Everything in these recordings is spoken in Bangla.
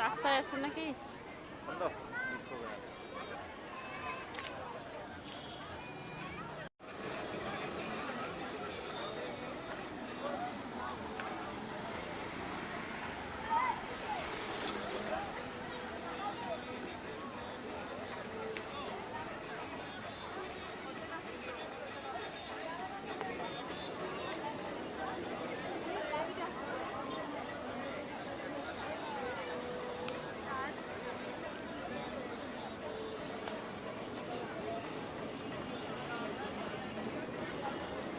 রাস্তায় আছে নাকি?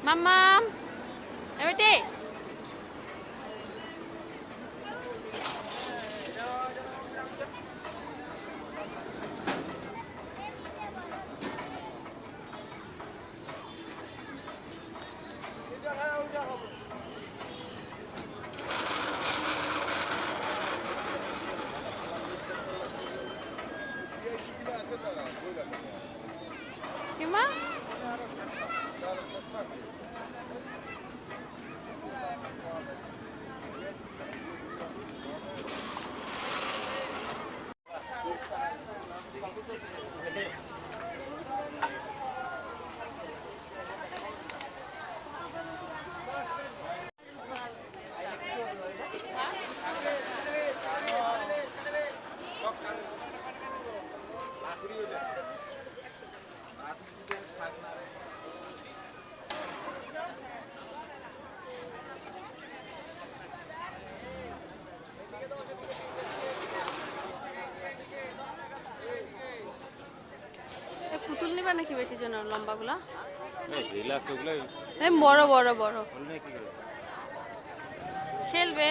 মাম্মাম এবেটে কিমা পুতুল নিবা নাকি বেটির জন্য লম্বা গুলা? বড় বড় বড় খেলবে।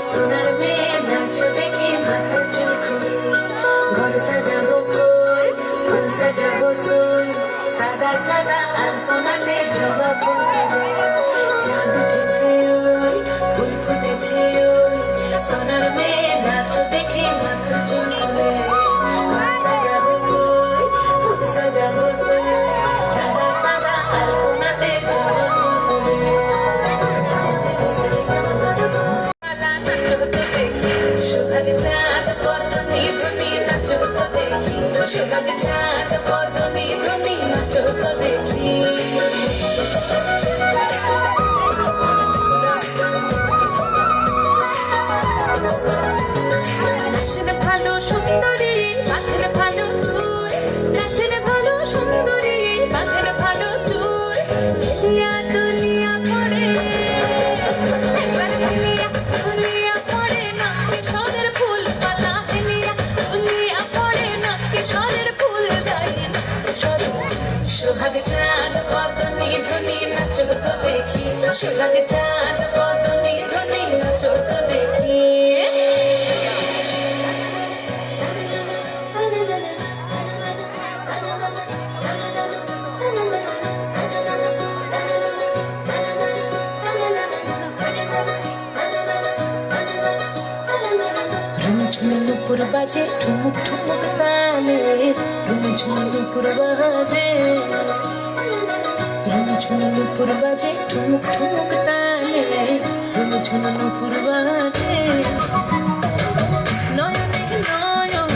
সোনার মেয়ে নাচ দেখে মাথা চুলকুনি ঘর সাজাবো ফুল ফুল সাজাবো সুন সাদা সাদা আলপনাতে জবা ফুল দেবে চাঁদ উঠেছে ওই ফুল ফুটেছে ওই সোনার মেয়ে নাচ দেখে মাথা চুলকুনি ঘর সাজাবো ফুল ফুল সাজাবো সুন সাদা সাদা আলপনাতে জবা ফুল দেবে সোহাগ চাঁদ পদ্মনি ধুনি নাচো তো দেখি সোহাগ চাঁদ পদ্মনি ধুনি নাচো তো দেখি নাচেন ভালো সুন্দরী বাঁধেন ভালো চুল নাচেন ভালো সুন্দরী বাঁধেন ভালো চুল দুলিয়া দুলিয়া পড়ে একবার দুলিয়া দুলিয়া পড়ে নাকি সদের ফুল পালা হেলিয়া দুলিয়া পড়ে নাকি সদের ফুল গায়ে সোহাগ চাঁদ পদ্মনি ধুনি নাচো তো দেখি সোহাগ চাঁদ পদ্মনি ধুনি নাচো তো দেখি ঝুমুর বাজে ঠুমুক ঠুমুক তালে ঝুমুর বাজে ঝুমুর বাজে ঠুমুক ঠুমুক তালে ঝুমুর বাজে নয়নে নয়ন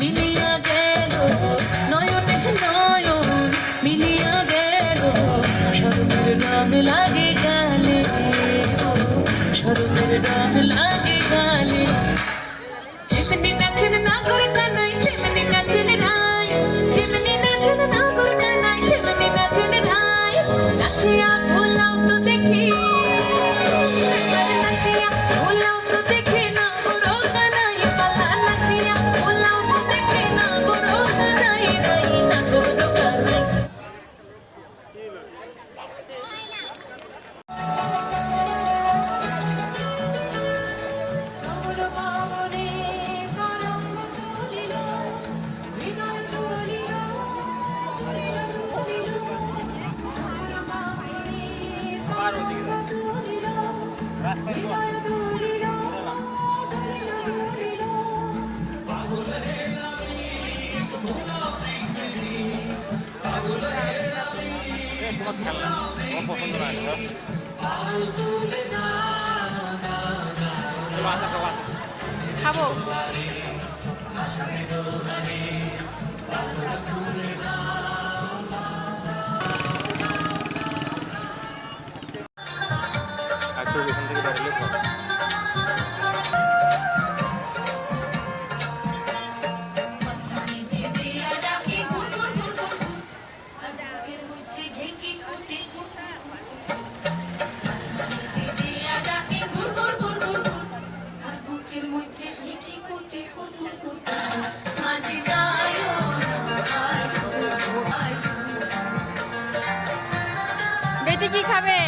মিলিয়া গেল নয়নে নয়ন মিলিয়া গেল শরমের রং লাগে গালে শরমের রং লাগে গালে যেমনি নাচেন না করে কানাই তেমনি নাচেন রাই যেমনি নাচেন না করে কানাই তেমনি নাচেন রাই নাচিয়া ভোলাও তো দেখি নাচিয়া ভোলাও তো দেখি না তোমার খেলনা আমার পছন্দ না এটা। চলো আসা খাওয়া খাবো। আচ্ছা এখান থেকে বেরোলে তো বেটি কি খাবে?